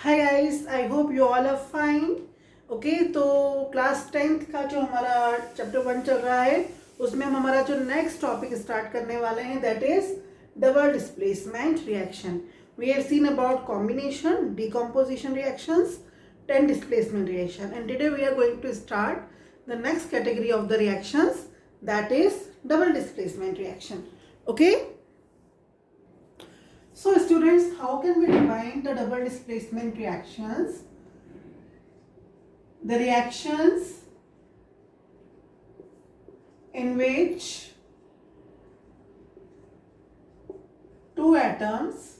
Hi guys, I hope you all are fine. Okay, तो class 10th का जो हमारा चैप्टर 1 चल रहा है उसमें हम हमारा जो नेक्स्ट टॉपिक स्टार्ट करने वाले हैं that is double displacement reaction. We have seen about combination, decomposition reactions, 10 displacement reaction, and today we are going to start the next category of the reactions, that is double displacement reaction. Okay, so students, how can we define the double displacement reactions? The reactions in which two atoms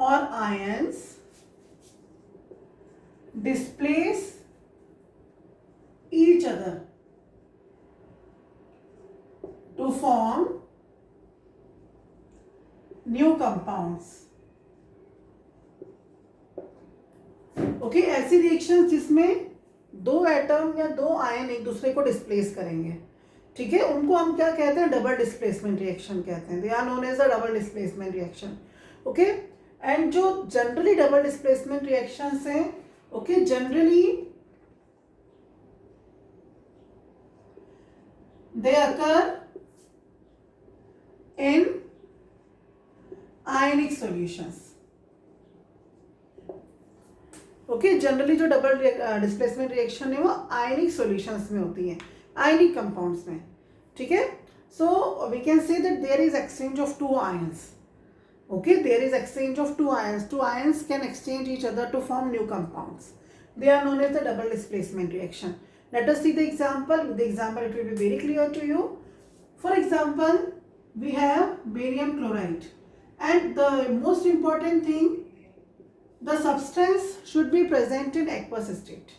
or ions displace each other to form new compounds. Okay, ऐसी reaction जिसमें दो atom या दो ion एक दूसरे को displace करेंगे, ठीक है, उनको हम क्या कहते हैं? डबल डिस्प्लेसमेंट रिएक्शन कहते हैं। They are known as a double displacement reaction. Okay, and जो जनरली डबल डिस्प्लेसमेंट रिएक्शंस हैं, okay, generally they occur in ionic solutions. Okay, generally जो डबल डिस्प्लेसमेंट रिएक्शन है वो आयनिक सॉल्यूशंस में होती है, आयनिक कंपाउंड्स में, ठीक है। So we can say that there is exchange of two ions. Okay, there is exchange of two ions. Two ions can exchange each other to form new compounds. They are known as the double displacement reaction. Let us see the example. With the example it will be very clear to you. For example, we have barium chloride, and the most important thing, the substance should be present in aqueous state.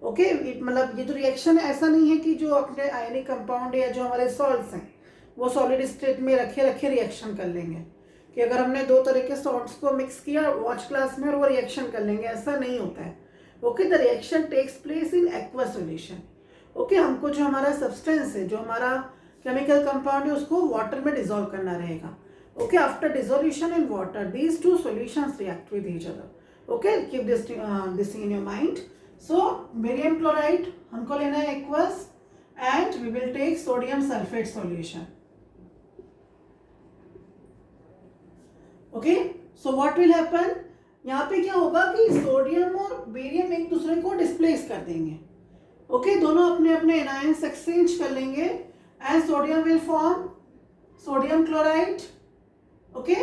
Okay, मतलब ये जो reaction है ऐसा नहीं है कि जो अपने आयनिक कंपाउंड या जो हमारे सॉल्ट्स हैं वो सॉलिड स्टेट में रखे रखे रिएक्शन कर लेंगे, कि अगर हमने दो तरह के सॉल्ट्स को मिक्स किया वॉच क्लास में और वो रिएक्शन कर लेंगे, ऐसा नहीं होता है। Okay, the reaction takes place in aqueous solution. Okay, हमको जो हमारा सब्सटेंस है, जो हमारा केमिकल कंपाउंड है, उसको वाटर में डिजोल्व करना रहेगा। Okay, after dissolution in water, these two solutions react with each other. Okay, keep this in your mind. So barium chloride हमको लेना है aqueous, and we will take sodium sulfate solution. Okay, so what will happen? यहाँ पे क्या होगा कि sodium और barium एक दूसरे को डिस्प्लेस कर देंगे। ओके, दोनों अपने अपने एनायंस एक्सचेंज कर लेंगे and sodium will form sodium chloride. Okay,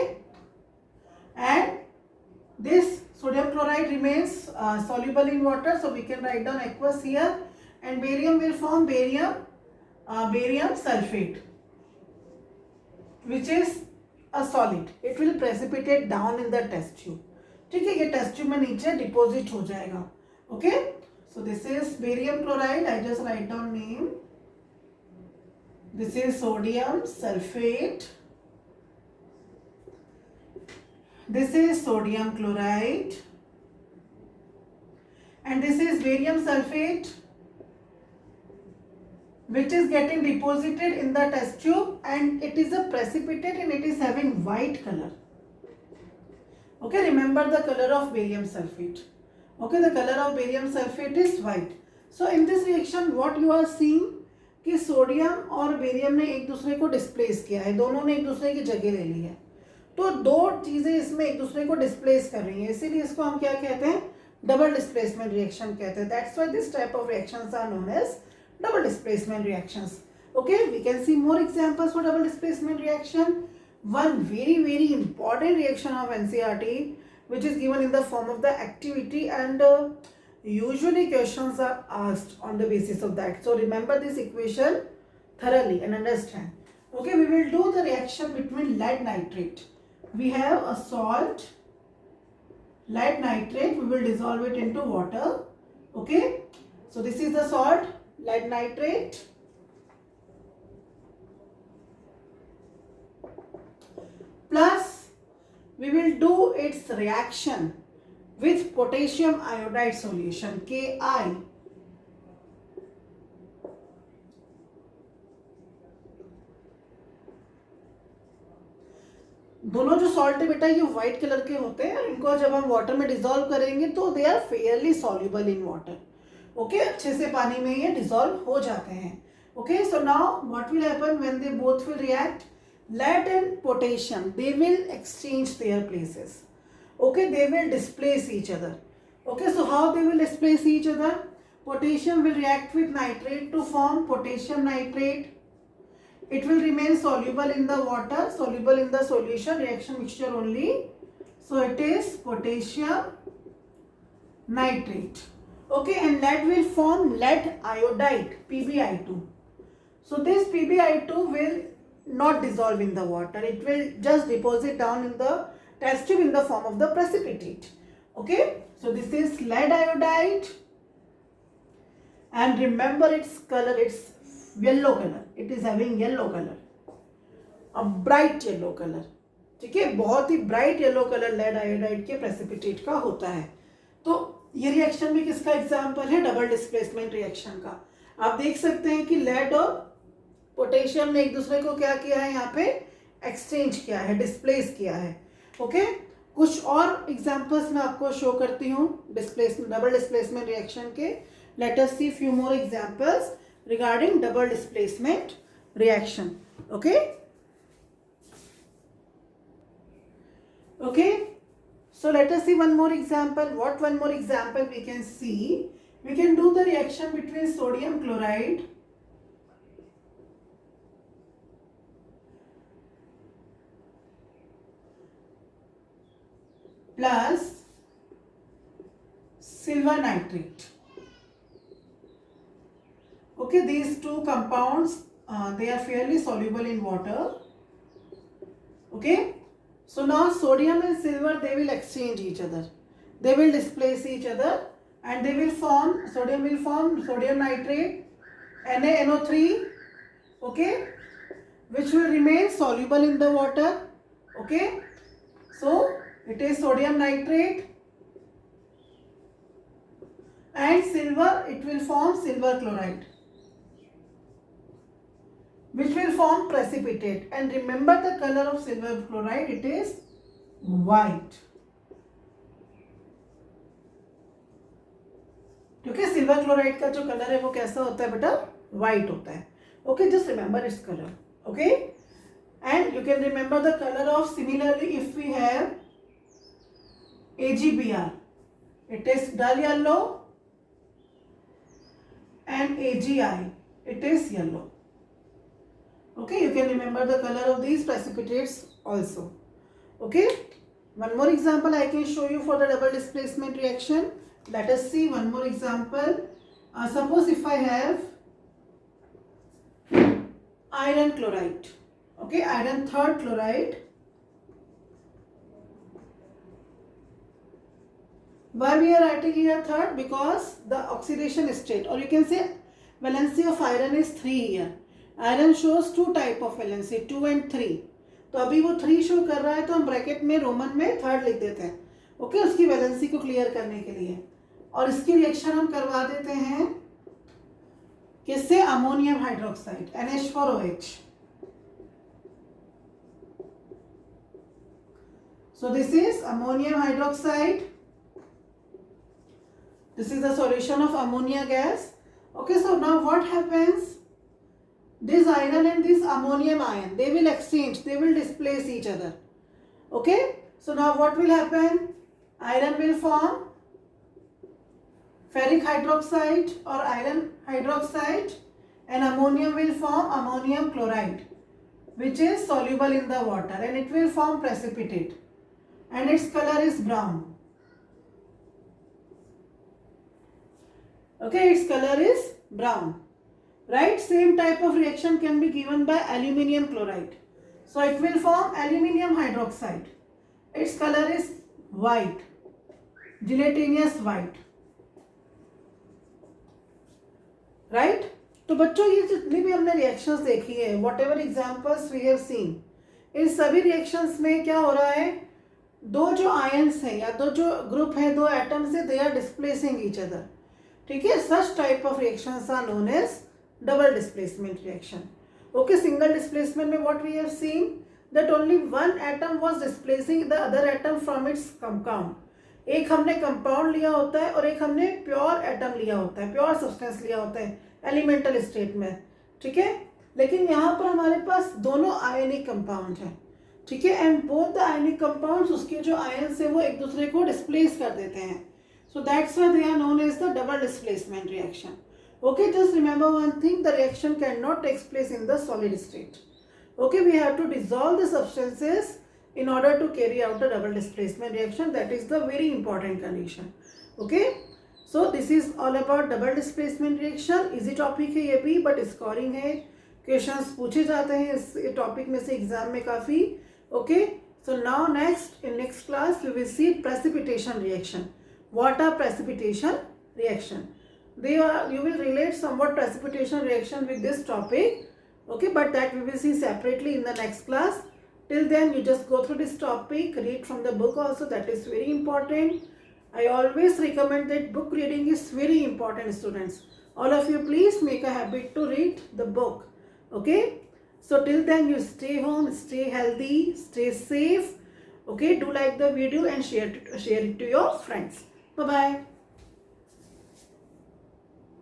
and this sodium chloride remains soluble in water, so we can write down aqueous here, and barium will form barium sulfate, which is a solid. It will precipitate down in the test tube. ठीक है, ये test tube में नीचे deposit हो जाएगा. Okay, so this is barium chloride. I just write down name. This is sodium sulfate. This is sodium chloride, and this is barium sulfate, which is getting deposited in the test tube, and it is a precipitate and it is having white color. Okay, remember the color of barium sulfate. Okay, the color of barium sulfate is white. So in this reaction what you are seeing कि sodium और barium ने एक दूसरे को displace किया है, दोनों ने एक दूसरे की जगह ले ली है, तो दो चीजें इसमें एक दूसरे को डिस्प्लेस कर रही हैं, इसीलिए इसको हम क्या कहते हैं? डबल डिस्प्लेसमेंट रिएक्शन कहते हैं. That's why this type of reactions are known as double displacement reactions. Okay, we can see more examples for double displacement reaction. One very important reaction of NCERT which is given in the form of the activity, and usually questions are asked on the basis of that. So remember this equation thoroughly and understand. Okay, we will do the reaction between lead nitrate. We have a salt, lead nitrate. We will dissolve it into water. Okay, so this is the salt, lead nitrate, plus we will do its reaction with potassium iodide solution, Ki. दोनों जो salt है बेटा ये white colour के होते हैं, और इनको जब हम वाटर में डिजोल्व करेंगे तो they are fairly soluble in water. Okay, अच्छे से पानी में ये डिजोल्व हो जाते हैं. Okay, so now what will happen when they both will react? Lead and potassium, they will exchange their places. Okay, they will displace each other. Okay, so how they will displace each other? Potassium will react with nitrate to form potassium nitrate. It will remain soluble in the water, soluble in the solution, reaction mixture only. So it is potassium nitrate. Okay, and lead will form lead iodide, PbI2. So this PbI2 will not dissolve in the water, it will just deposit down in the test tube in the form of the precipitate. Okay, so this is lead iodide, and remember its color, it's yellow color, it is having yellow color, a bright yellow color. ठीक है, बहुत ही bright yellow colour lead iodide के precipitate का होता है. तो ये रिएक्शन में किसका एग्जांपल है? डबल डिस्प्लेसमेंट रिएक्शन का. आप देख सकते हैं कि लेड और पोटेशियम ने एक दूसरे को क्या किया है, यहाँ पे एक्सचेंज किया है, डिस्प्लेस किया है. ओके, कुछ और एग्जांपल्स मैं आपको शो करती हूँ डिस्प्लेसमेंट, डबल डिस्प्लेसमेंट रिएक्शन के. Let us see few more examples regarding double displacement reaction. Okay, okay, so let us see one more example. What one more example we can see? We can do the reaction between sodium chloride plus silver nitrate. Okay, these two compounds they are fairly soluble in water. Okay, so now sodium and silver, they will exchange each other, they will displace each other, and they will form, sodium will form sodium nitrate, NaNO3. Okay, which will remain soluble in the water. Okay, so it is sodium nitrate, and silver, it will form silver chloride, which will form precipitate. And remember the color of silver chloride, it is white. क्योंकि silver chloride का जो colour है वो कैसा होता है बेटा? White होता है. Okay, just remember its colour. Okay, and you can remember the colour of, similarly if we have AgBr, it is dull yellow, and AgI, it is yellow. Okay, you can remember the color of these precipitates also. Okay, one more example I can show you for the double displacement reaction. Let us see one more example. Suppose if I have iron chloride. Okay, iron third chloride. Why we are writing here third? Because the oxidation state, or you can say valency of iron is 3 here. Iron shows 2 type of valency, 2 and 3. तो अभी वो 3 show कर रहा है, तो हम bracket में Roman में थर्ड लिख देते हैं. ओके, उसकी वैलेंसी को क्लियर करने के लिए. और इसकी रिएक्शन हम करवा देते हैं किससे? Ammonium hydroxide, NH4OH. So this is ammonium hydroxide. This is the solution of ammonia gas. Okay, so now what happens? This iron and this ammonium ion, they will exchange, they will displace each other. Okay, so now what will happen? Iron will form ferric hydroxide or iron hydroxide, and ammonium will form ammonium chloride, which is soluble in the water, and it will form precipitate, and its color is brown. Okay, its color is brown. Right, same type of reaction can be given by aluminium chloride. So it will form aluminium hydroxide. Its color is white, gelatinous white. Right? तो बच्चों ये जितनी भी हमने reactions देखी है, whatever examples we have seen, इन सभी रिएक्शंस में क्या हो रहा है? दो जो आयंस हैं या दो जो ग्रुप हैं, दो एटम्स है, they are displacing each other. ठीक है, such type of reactions are known as double displacement reaction. Okay, single displacement में what we have seen, that only one atom was displacing the other atom from its compound. एक हमने compound लिया होता है और एक हमने प्योर एटम लिया होता है, प्योर सब्सटेंस लिया होता है एलिमेंटल स्टेट में, ठीक है. लेकिन यहाँ पर हमारे पास दोनों आयनिक कंपाउंड हैं, ठीक है. And both the ionic compounds, उसके जो आयन्स है वो एक दूसरे को डिस्प्लेस कर देते हैं. So that's why they are known as the double displacement reaction. Okay, just remember one thing, the reaction cannot take place in the solid state. Okay, we have to dissolve the substances in order to carry out a double displacement reaction. That is the very important condition. Okay, so this is all about double displacement reaction. Easy topic है ये भी, but scoring है, questions पूछे जाते हैं इस topic में से exam में काफ़ी. Okay, so now in next class we will see precipitation reaction. What are precipitation reaction? You will relate somewhat precipitation reaction with this topic, okay, but that we will see separately in the next class. Till then you just go through this topic, read from the book also, that is very important. I always recommend that book reading is very important, students. All of you please make a habit to read the book, okay. So till then you stay home, stay healthy, stay safe, okay. Do like the video and share it to your friends. Bye bye.